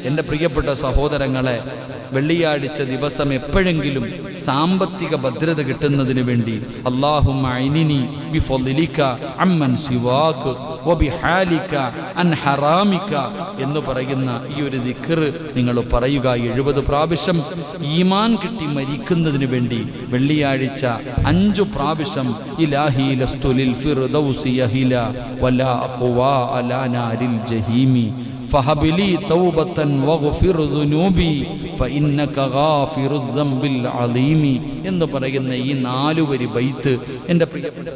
എൻ്റെ പ്രിയപ്പെട്ട സഹോദരങ്ങളെ, വെള്ളിയാഴ്ച ദിവസം എപ്പോഴെങ്കിലും സാമ്പത്തിക ഭദ്രത കിട്ടുന്നതിന് വേണ്ടി അല്ലാഹുമ്മ അഇനിനി ബിഫളിക അമ്മൻ സിവാക വബിഹാലിക അൻ ഹറാമിക എന്ന് പറയുന്ന ഈ ഒരു ദിക്ർ നിങ്ങൾ പറയുക 70 പ്രാവശ്യം. ഈമാൻ കിട്ടി മരിക്കുന്നതിന് വേണ്ടി വെള്ളിയാഴ്ച 5 പ്രാവശ്യം ഇലാഹി ലസ്തു ലിൽ ഫിർദൗസി യഹില വലാ അഖ്വാ അലാ നാരിൽ ജഹീമി ഫഹബിലി തൗബതൻ വഗ്ഫിർ ദുനൂബി ഫഇന്നക ഗാഫിറുദ് ദംബിൽ അലീമി എന്ന് പറയുന്ന ഈ 4 വരി ബൈത്ത് എൻ്റെ പ്രിയപ്പെട്ട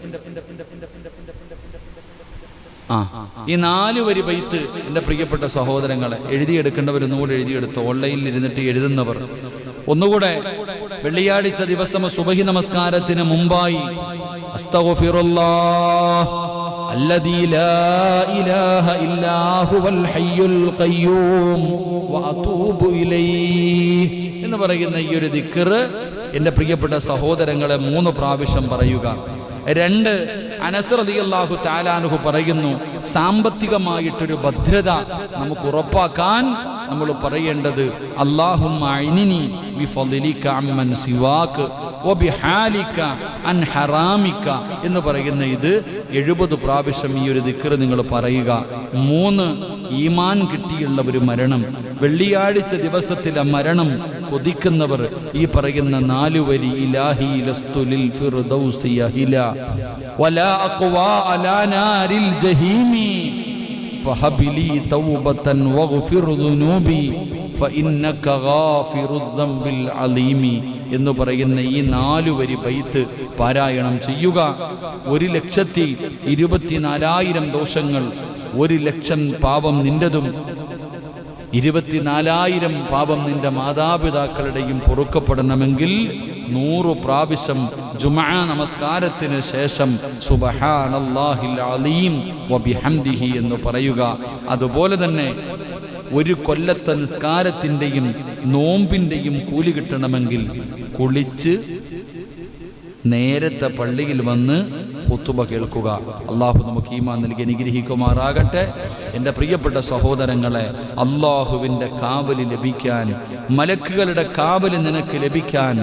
ഈ 4 വരി ബൈത്ത് എൻ്റെ പ്രിയപ്പെട്ട സഹോദരങ്ങളെ, എഴുതിയെടുക്കേണ്ടവരൊന്നുകൂടെ എഴുതിയെടുത്ത്, ഓൺലൈനിൽ ഇരുന്നിട്ട് എഴുതുന്നവർ ഒന്നുകൂടെ വെള്ളിയാഴ്ച ദിവസം സുബഹി നമസ്കാരത്തിന് മുമ്പായി അസ്തഗ്ഫിറുല്ലാഹ് അല്ലദീ ലാ ഇലാഹ ഇല്ലാ ഹുവൽ ഹയ്യുൽ ഖയ്യൂം വ അതൂബു ഇലൈഹി എന്ന് പറയുന്ന ഈ ഒരു ദിക്ർ എൻ്റെ പ്രിയപ്പെട്ട സഹോദരങ്ങളെ 3 പ്രാവശ്യം പറയുക. 2, അനസ് റളിയല്ലാഹു തആല അൻഹു പറയുന്നു, സാമ്പത്തികമായിട്ടൊരു ഭദ്രത നമുക്ക് ഉറപ്പാക്കാൻ നമ്മൾ പറയേണ്ടത് അല്ലാഹുമ്മ അഇനിനി ബിഫളിക അമ്മൻ സിവാക വബിഹാലിക അൻ ഹറാമിക എന്ന് പറയുന്ന ഇത് 70 പ്രാവശ്യം ഈ ഒരു ദിക്ർ നിങ്ങൾ പറയുക. 3, ഈമാൻ കിട്ടിയുള്ള ഒരു മരണം, വെള്ളിയാഴ്ച ദിവസത്തിലെ മരണം കൊതിക്കുന്നവർ ഈ പറയുന്ന 4 വരി ഇലാഹി ലസ്തു ലിൽ ഫിർദൗസി യഹില വലാ അഖ്വാ അലാ നാരിൽ ജഹീമി ഫഹബിലി തൗബതൻ വഗ്ഫിർ ദുനൂബി ഫഇന്നക ഗാഫിറുദ് ദംബിൽ അലീമി എന്ന് പറയുന്ന ഈ 4 വരി ബൈത്ത് പാരായണം ചെയ്യുക. 1,24,000 ദോഷങ്ങൾ, 1,00,000 പാപം നിന്റെതും 24,000 പാപം നിന്റെ മാതാപിതാക്കളുടെയും പൊറുക്കപ്പെടണമെങ്കിൽ 100 പ്രാവശ്യം ജുമുഅ നമസ്കാരത്തിന് ശേഷം സുബ്ഹാനല്ലാഹിൽ അലീം വബിഹംദിഹി എന്ന് പറയുക. അതുപോലെ തന്നെ 1 കൊല്ലത്തെ നിസ്കാരത്തിൻ്റെയും നോമ്പിൻ്റെയും കൂലി കിട്ടണമെങ്കിൽ കുളിച്ച് നേരത്തെ പള്ളിയിൽ വന്ന് ഖുതുബ കേൾക്കുക. അള്ളാഹു നമുക്ക് ഈമാൻ നൽകി അനുഗ്രഹിക്കുമാറാകട്ടെ. എൻ്റെ പ്രിയപ്പെട്ട സഹോദരങ്ങളെ, അള്ളാഹുവിൻ്റെ കാവല് ലഭിക്കാൻ, മലക്കുകളുടെ കാവല് നിനക്ക് ലഭിക്കാൻ,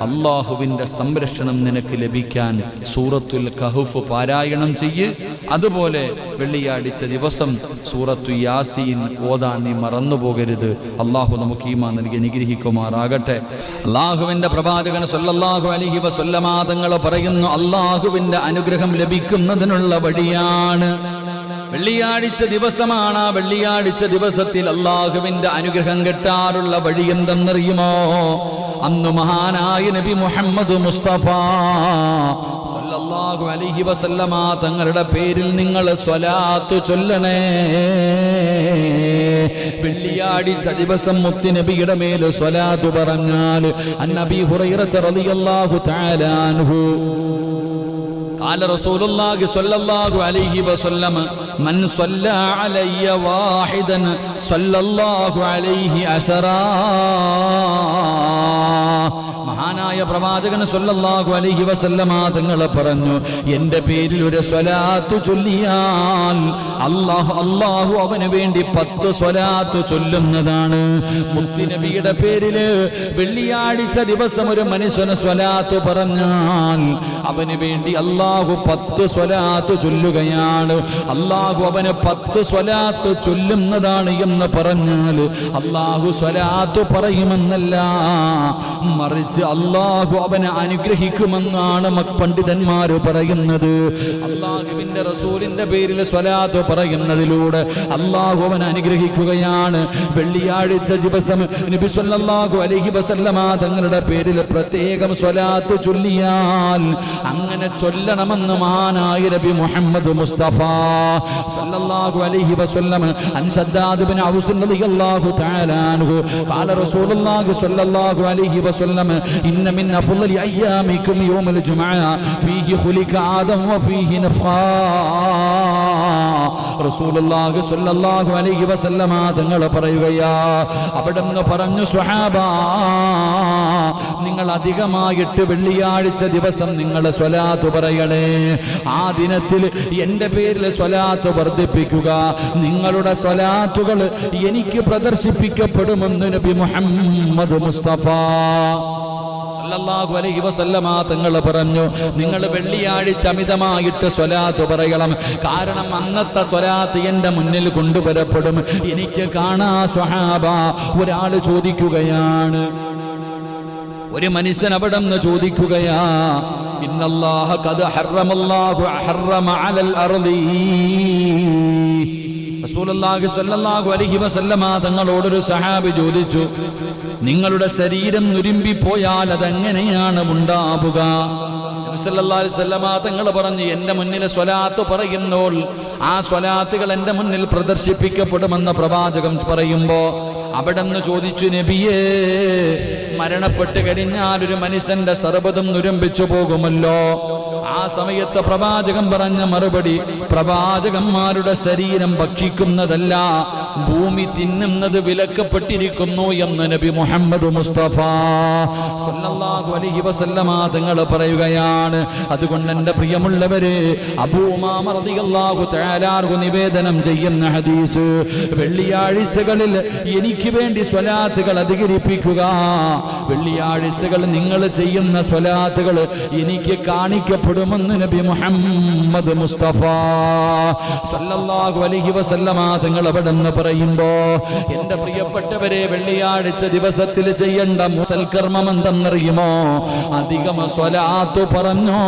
അള്ളാഹുവിൻ്റെ സംരക്ഷണം നിനക്ക് ലഭിക്കാൻ സൂറത്തുൽ കഹ്ഫ് പാരായണം ചെയ്യ്. അതുപോലെ വെള്ളിയാഴ്ച ദിവസം സൂറത്തു യാസീൻ ഓതാൻ നീ മറന്നുപോകരുത്. അള്ളാഹു നമുക്ക് ഈമാൻ നൽകി അനുഗ്രഹിക്കുമാറാകട്ടെ. അള്ളാഹുവിൻ്റെ പ്രവാചകൻ സല്ലല്ലാഹു അലൈഹി വസല്ലമ തങ്ങൾ പറയുന്നു, അള്ളാഹുവിൻ്റെ അനുഗ്രഹം ലഭിക്കുന്നതിനുള്ള വഴിയാണ് വെള്ളിയാഴ്ച ദിവസമാണ്. ആ വെള്ളിയാഴ്ച ദിവസത്തിൽ അള്ളാഹുവിൻ്റെ അനുഗ്രഹം കിട്ടാറുള്ള വഴി എന്തെന്നറിയുമോ? അന്ന് മഹാനായ നബി മുഹമ്മദ് മുസ്തഫ സല്ലല്ലാഹു അലൈഹി വസല്ലമ തങ്ങളുടെ പേരിൽ നിങ്ങൾ സ്വലാത്ത് ചൊല്ലണേ. വെള്ളിയാഴ്ച ദിവസം മുത്തുനബിയുടെ മേൽ സ്വലാത്ത് പറഞ്ഞാൽ അന്നബി ഹുറൈറ റളിയല്ലാഹു തആല അൻഹു قال رسول الله صلى الله عليه وسلم من صلى علي واحدا صلى الله عليه 10. മഹാനായ പ്രവാചകൻ സല്ലല്ലാഹു അലൈഹി വസല്ലമ തങ്ങൾ പറഞ്ഞു, എൻ്റെ പേരിൽ ഒരു സ്വലാത്ത് ചൊല്ലിയാൽ അല്ലാഹു അവന് വേണ്ടി 10 സ്വലാത്ത് ചൊല്ലുന്നതാണ്. മുത്തുനബിയുടെ പേരില് വെള്ളിയാഴ്ച ദിവസം ഒരു മനുഷ്യന് സ്വലാത്ത് പറഞ്ഞാൽ അവന് വേണ്ടി അല്ലാഹു 10 സ്വലാത്ത് ചൊല്ലുകയാണ്. അല്ലാഹു അവന് 10 സ്വലാത്ത് ചൊല്ലുന്നതാണ് എന്ന് പറഞ്ഞാൽ അല്ലാഹു സ്വലാത്ത് പറയുമെന്നല്ല, മറിച്ച് അല്ലാഹു അവനെ അനുഗ്രഹിക്കുമെന്നാണ് പണ്ഡിതന്മാര് പറയുന്നത്. അല്ലാഹുവിന്റെ റസൂലിന്റെ പേരിൽ സ്വലാത്ത് പറയുന്നതിലൂടെ അല്ലാഹു അവനെ അനുഗ്രഹിക്കുകയാണ്. വെള്ളിയാഴ്ച ദിവസം നബി സല്ലല്ലാഹു അലൈഹി വസല്ലമ തങ്ങളുടെ പേരിൽ പ്രത്യേകം സ്വലാത്ത് ചൊല്ലിയാൽ അങ്ങനെ ചൊല്ലണമെന്ന് മഹാനായ നബി മുഹമ്മദ് മുസ്തഫ സല്ലല്ലാഹു അലൈഹി വസല്ലം അൻ ശദ്ദാദ് ബിൻ ഔസ് റളിയല്ലാഹു തആല അൻഹു ഖാല റസൂലുള്ളാഹി സ്വല്ലല്ലാഹു അലൈഹി വസല്ലം ഇന്ന മിൻ അഫ്ളലി അയ്യാമികും യൗമുൽ ജുമുഅ ഫീഹി ഖുലിക ആദം വഫീഹി നഫ്ഖാ. റസൂലുള്ളാഹി സ്വല്ലല്ലാഹു അലൈഹി വസല്ലം തങ്ങൾ പറയുകയാ, അവിടുന്ന് പറഞ്ഞു, സ്വഹാബാ നിങ്ങൾ അധികമായിട്ട് വെള്ളിയാഴ്ച ദിവസം നിങ്ങൾ സ്വലാത്ത് പറയണേ. ആ ദിനത്തിൽ എൻ്റെ പേരിൽ സ്വലാത്ത് വർദ്ധിപ്പിക്കുക. നിങ്ങളുടെ സ്വലാത്തുകൾ എനിക്ക് പ്രദർശിപ്പിക്കപ്പെടുമെന്ന് നബി മുഹമ്മദ് മുസ്തഫ സല്ലല്ലാഹു അലൈഹി വസല്ലമ തങ്ങൾ പറഞ്ഞു, നിങ്ങൾ വെള്ളിയാഴ്ച അമിതമായിട്ട് സ്വലാത്ത് പറയണം. കാരണം അന്നത്തെ സ്വലാത്ത് എൻ്റെ മുന്നിൽ കൊണ്ടുവരപ്പെടും. എനിക്ക് കാണാ സ്വഹാബ, ഒരാൾ ചോദിക്കുകയാണ്, ഒരു മനുഷ്യൻ അവിടെ നിന്ന് ചോദിക്കുകയാ, ഇന്നല്ലാഹ ഖദ് ഹറമല്ലാഹു ഹറമ അലൽ അർളി. റസൂലുള്ളാഹി സ്വല്ലല്ലാഹു അലൈഹി വസല്ലമ തങ്ങളോടൊരു സഹാബി ചോദിച്ചു, നിങ്ങളുടെ ശരീരം നുരുമ്പിപ്പോയാൽ അതെങ്ങനെയാണ് ഉണ്ടാവുക? നബി സല്ലല്ലാഹു അലൈഹി വസല്ലമ തങ്ങൾ പറഞ്ഞു, എൻ്റെ മുന്നിൽ സ്വലാത്ത് പറയുമ്പോൾ ആ സ്വലാത്തുകൾ എൻ്റെ മുന്നിൽ പ്രദർശിപ്പിക്കപ്പെടുമെന്ന് പ്രവാചകൻ പറയുമ്പോൾ അവിടെ നിന്ന് ചോദിച്ചു, നബിയേ, മരണപ്പെട്ട് കഴിഞ്ഞാൽ ഒരു മനുഷ്യന്റെ സർവ്വതും നുരമ്പിച്ചു പോകുമല്ലോ. ആ സമയത്ത് പ്രവാചകൻ പറഞ്ഞ മറുപടി, പ്രവാചകന്മാരുടെ ശരീരം ഭക്ഷിക്കുന്നതല്ല, ഭൂമി തിന്നുന്നത് വിലക്കപ്പെട്ടിരിക്കുന്നു എന്ന് നബി മുഹമ്മദ് മുസ്തഫ സല്ലല്ലാഹു അലൈഹി വസല്ലമ തങ്ങൾ പറയുകയാണ്. അതുകൊണ്ട് എൻ്റെ പ്രിയമുള്ളവരെ, അബൂ ഉമാമ റളിയല്ലാഹു തആല അൻഹു നിവേദനം ചെയ്യുന്ന ഹദീസ്, വെള്ളിയാഴ്ചകളിൽ എനിക്ക് വേണ്ടി സ്വലാത്തുകൾ അധികരിപ്പിക്കുക. വെള്ളിയാഴ്ചകൾ നിങ്ങൾ ചെയ്യുന്ന സ്വലാത്തുകൾ എനിക്ക് കാണിക്കപ്പെടുമെന്ന് നബി മുഹമ്മദ് മുസ്തഫ സല്ലല്ലാഹു അലൈഹി വസല്ലമ തങ്ങൾ അവിടെ നിന്ന് പറയുമ്പോ, എൻ്റെ പ്രിയപ്പെട്ടവരെ, വെള്ളിയാഴ്ച ദിവസത്തിൽ ചെയ്യേണ്ട സൽക്കർമ്മം എന്തെന്നറിയുമോ? അധികം സ്വലാത്ത് പറഞ്ഞോ,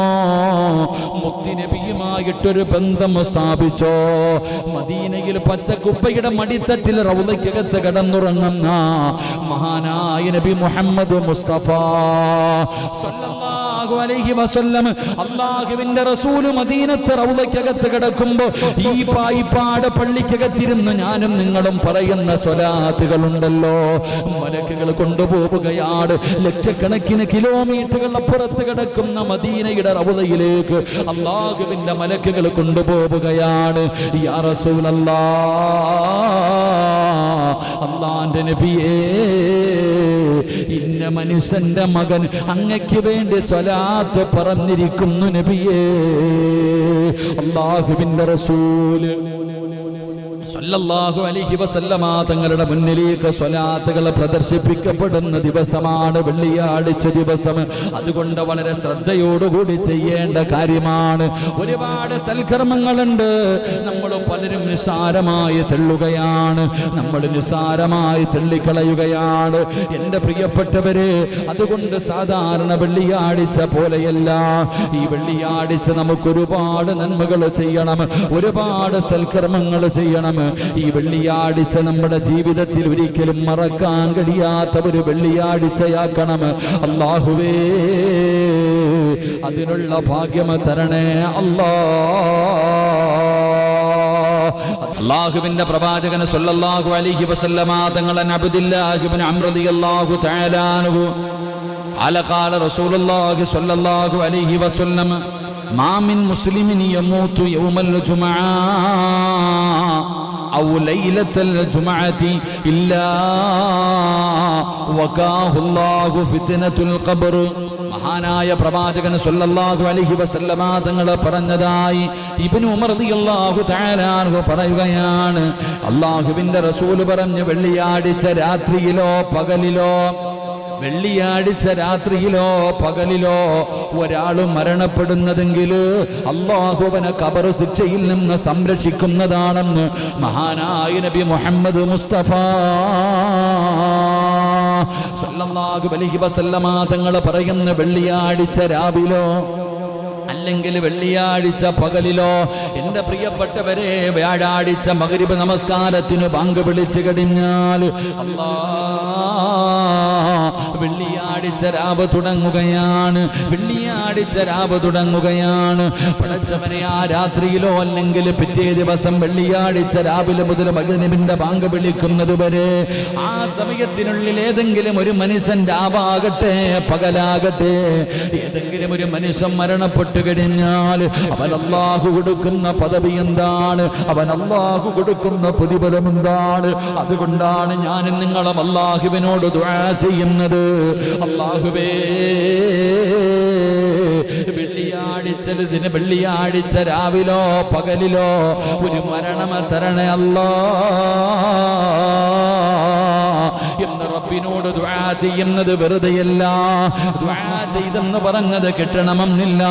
മുത്തുനബിയുമായിട്ടൊരു ബന്ധം സ്ഥാപിച്ചോ. മദീനയിൽ പച്ചക്കുപ്പയുടെ മടിത്തട്ടിൽ റൗളയ്ക്കകത്ത് കിടന്നുറങ്ങുന്ന മഹാനായ നബി മുഹമ്മദ് മുസ്തഫ സല്ലല്ലാഹു അലൈഹി വസല്ലം അല്ലാഹുവിന്റെ റസൂൽ മദീനത്തെ റൗളയ്ക്കകത്ത് കിടക്കുമ്പോൾ ഈ പായിപ്പാട് പള്ളിക്കകത്തിരുന്ന് ഞാനും നിങ്ങളും പറയുന്ന സ്വലാത്തുകളുണ്ടല്ലോ, മലക്കുകൾ കൊണ്ടുപോവുകയാണ്. ലക്ഷക്കണക്കിന് കിലോമീറ്ററുകൾ അപ്പുറത്ത് കിടക്കുന്ന മദീനയുടെ റൗളയിലേക്ക് അല്ലാഹുവിന്റെ മലക്കുകൾ കൊണ്ടുപോവുകയാണ്. യാ റസൂലല്ലാഹ്, അല്ലാഹുവിന്റെ നബിയേ, ഇന്ന മനുഷ്യന്റെ മകൻ അങ്ങയ്ക്ക് വേണ്ടി സ്വലാത്ത് പറഞ്ഞിരിക്കുന്നു നബിയേ. അല്ലാഹുവിന്റെ റസൂല് സല്ലല്ലാഹു അലൈഹി വസല്ലമ തങ്ങളുടെ മുന്നിലേക്ക് സ്വലാത്തുകൾ പ്രദർശിപ്പിക്കപ്പെടുന്ന ദിവസമാണ് വെള്ളിയാഴ്ച ദിവസം. അതുകൊണ്ട് വളരെ ശ്രദ്ധയോടുകൂടി ചെയ്യേണ്ട കാര്യമാണ്. ഒരുപാട് സൽക്കർമ്മങ്ങളുണ്ട്, നമ്മൾ പലരും നിസ്സാരമായി തള്ളുകയാണ്, നമ്മൾ നിസ്സാരമായി തള്ളിക്കളയുകയാണ് എൻ്റെ പ്രിയപ്പെട്ടവരെ. അതുകൊണ്ട് സാധാരണ വെള്ളിയാഴ്ച പോലെയല്ല, ഈ വെള്ളിയാഴ്ച നമുക്കൊരുപാട് നന്മകൾ ചെയ്യണം, ഒരുപാട് സൽക്കർമ്മങ്ങൾ ചെയ്യണം. ഈ വെള്ളിയാഴ്ച നമ്മുടെ ജീവിതത്തിൽ ഒരിക്കലും മറക്കാൻ കഴിയാത്ത ഒരു വെള്ളിയാഴ്ചയാക്കണം. അല്ലാഹുവേ, അതിനുള്ള ഭാഗ്യം തരണേ അല്ലാഹുവിന്റെ പ്രവാചകൻ സല്ലല്ലാഹു അലൈഹി വസല്ലമ തങ്ങൾ അബ്ദുല്ലാഹി ഇബ്നു അംർ റളിയല്ലാഹു തആല അൻഹു ഖാല റസൂലുള്ളാഹി സ്വല്ലല്ലാഹു അലൈഹി വസല്ലം മാ മിൻ മുസ്ലിമിൻ യമൂതു യൗമൽ ജുമുഅ ഔ ലൈലത്തുൽ ജുമുഅതി ഇല്ലാ വഖാഹുല്ലാഹു ഫിത്നത്തുൽ ഖബ്ർ. മഹാനായ പ്രവാചകൻ സല്ലല്ലാഹു അലൈഹി വസല്ലമ തങ്ങൾ പറഞ്ഞതായി ഇബ്നു ഉമർ റളിയല്ലാഹു തആല അൻഹു പറയുകയാണ്, അല്ലാഹുവിന്റെ റസൂൽ പറഞ്ഞു, വെള്ളിയാഴ്ച രാത്രിയിലോ പകലിലോ, വെള്ളിയാഴ്ച രാത്രിയിലോ പകലിലോ ഒരാൾ മരണപ്പെടുന്നതെങ്കിൽ അല്ലാഹുവിനെ ഖബർ ശിക്ഷയിൽ നിന്ന് സംരക്ഷിക്കുന്നതാണെന്ന് മഹാനായ നബി മുഹമ്മദ് മുസ്തഫ സല്ലല്ലാഹു അലൈഹി വസല്ലമ തങ്ങൾ പറയുന്ന വെള്ളിയാഴ്ച രാവിലോ അല്ലെങ്കിൽ വെള്ളിയാഴ്ച പകലിലോ, എൻ്റെ പ്രിയപ്പെട്ടവരെ, വ്യാഴാഴ്ച മഗ്രിബ് നമസ്കാരത്തിന് ബാങ്ക് വിളിച്ചു കഴിഞ്ഞാൽ വെള്ളിയാഴ്ച രാവ് തുടങ്ങുകയാണ്, വെള്ളിയാഴ്ച രാവ് തുടങ്ങുകയാണ്. പടച്ചവനെ, ആ രാത്രിയിലോ അല്ലെങ്കിൽ പിറ്റേ ദിവസം വെള്ളിയാഴ്ച രാവിലെ മുതൽ മഗ്രിബിന്റെ ബാങ്ക് വിളിക്കുന്നത് വരെ ആ സമയത്തിനുള്ളിൽ ഏതെങ്കിലും ഒരു മനുഷ്യൻ രാവാകട്ടെ പകലാകട്ടെ ഏതെങ്കിലും ഒരു മനുഷ്യൻ മരണപ്പെട്ടു കഴിഞ്ഞാൽ അവൻ അല്ലാഹു കൊടുക്കുന്ന പദവി എന്താണ്, അവൻ അല്ലാഹു കൊടുക്കുന്ന പ്രതിഫലം എന്താണ്? അതുകൊണ്ടാണ് ഞാൻ നിങ്ങളും അല്ലാഹുവിനോട് ദുആ ചെയ്യുന്നത്, അല്ലാഹുവേ, വെള്ളിയാഴ്ച രാവിലോ പകലിലോ ഒരു മരണം തരണേ അല്ലാ എന്ന് റബ്ബിനോട് ദുആ ചെയ്യുന്നത് വെറുതെയല്ല. ദുആ ചെയ്തെന്ന് പറഞ്ഞത് കിട്ടണമെന്നില്ല.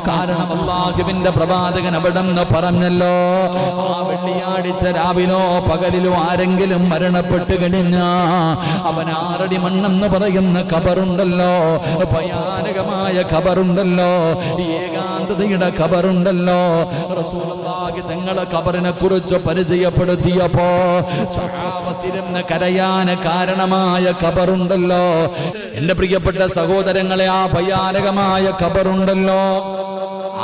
കാരണം അല്ലാഹുവിന്റെ പ്രവാചകൻ അവിടെ നിന്ന് പറഞ്ഞല്ലോ, ആ വെള്ളിയാഴ്ച രാവിലോ പകലിലോ ആരെങ്കിലും മരണപ്പെട്ട് കഴിഞ്ഞാ അവൻ 6 അടി മണ്ണെന്ന് പറയുന്ന ഖബറുണ്ടല്ലോ, ഭയാനകമായ ഖബറുണ്ടല്ലോ, ഏകാന്തതയുടെ ഖബറുണ്ടല്ലോ. റസൂലുള്ളാഹി തങ്ങളെ ഖബറിനെ കുറിച്ച് പരിചയപ്പെടുത്തിയപ്പോ സ്വഹാബത്തിരുന്ന് കരയാൻ കാരണമായ ഖബറുണ്ടല്ലോ. എന്റെ പ്രിയപ്പെട്ട സഹോദരങ്ങളെ, ആ ഭയാനകമായ ഖബറുണ്ടല്ലോ,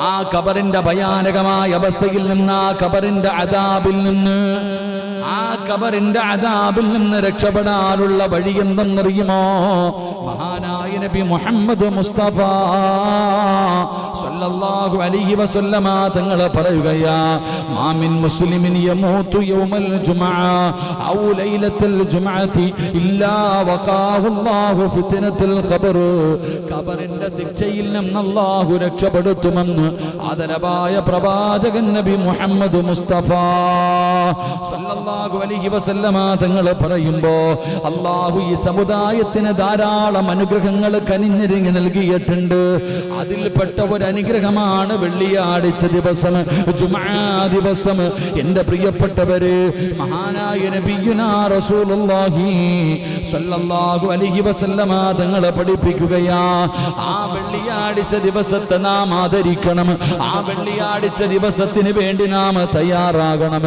ആ ഖബറിന്റെ ഭയാനകമായ അവസ്ഥയിൽ നിന്ന്, ആ ഖബറിന്റെ അദാബിൽ നിന്ന്, ആ ഖബറിന്റെ അദാബിൽ നിന്ന് രക്ഷപ്പെടാനുള്ള വഴി എന്തെന്നറിയുമോ? മഹാനായ നബി മുഹമ്മദ് മുസ്തഫ സല്ലല്ലാഹു അലൈഹി വസല്ലമ തങ്ങൾ പറയുകയാ, മാമിൻ മുസ്ലിമിൻ യമൂതു യൗമൽ ജുമുഅ ഔ ലൈലത്തുൽ ജുമുഅതി ഇല്ലാ വഖാഹുല്ലാഹു ഫിത്നത്തുൽ ഖബർ. ഖബറിന്റെ ശിക്ഷയിൽ നിന്ന് അല്ലാഹു രക്ഷപ്പെടുത്തുമെന്ന് ആദരവായ പ്രവാചകൻ നബി മുഹമ്മദ് മുസ്തഫ സല്ലല്ലാഹു അലൈഹി വസല്ലമ തങ്ങൾ പറയുമ്പോ, അല്ലാഹു ഈ സമുദായത്തിന് ധാരാളം അനുഗ്രഹങ്ങൾ കനിഞ്ഞിരിങ്ങി നൽകിയിട്ടുണ്ട്. അതിൽപ്പെട്ട ഒരു അനുഗ്രഹമാണ് വെള്ളിയാഴ്ച ദിവസം, ജുമുഅ ദിവസം. എന്റെ പ്രിയപ്പെട്ടവര്, മഹാനായ നബിയുനാ റസൂലുള്ളാഹി സ്വല്ലല്ലാഹു അലൈഹി വസല്ലമ തങ്ങൾ പഠിപ്പിക്കുകയാ, ആ വെള്ളിയാഴ്ച ദിവസത്തെ നാം ആദരിക്കണം, ആ വെള്ളിയാഴ്ച ദിവസത്തിന് വേണ്ടി നാം തയ്യാറാകണം.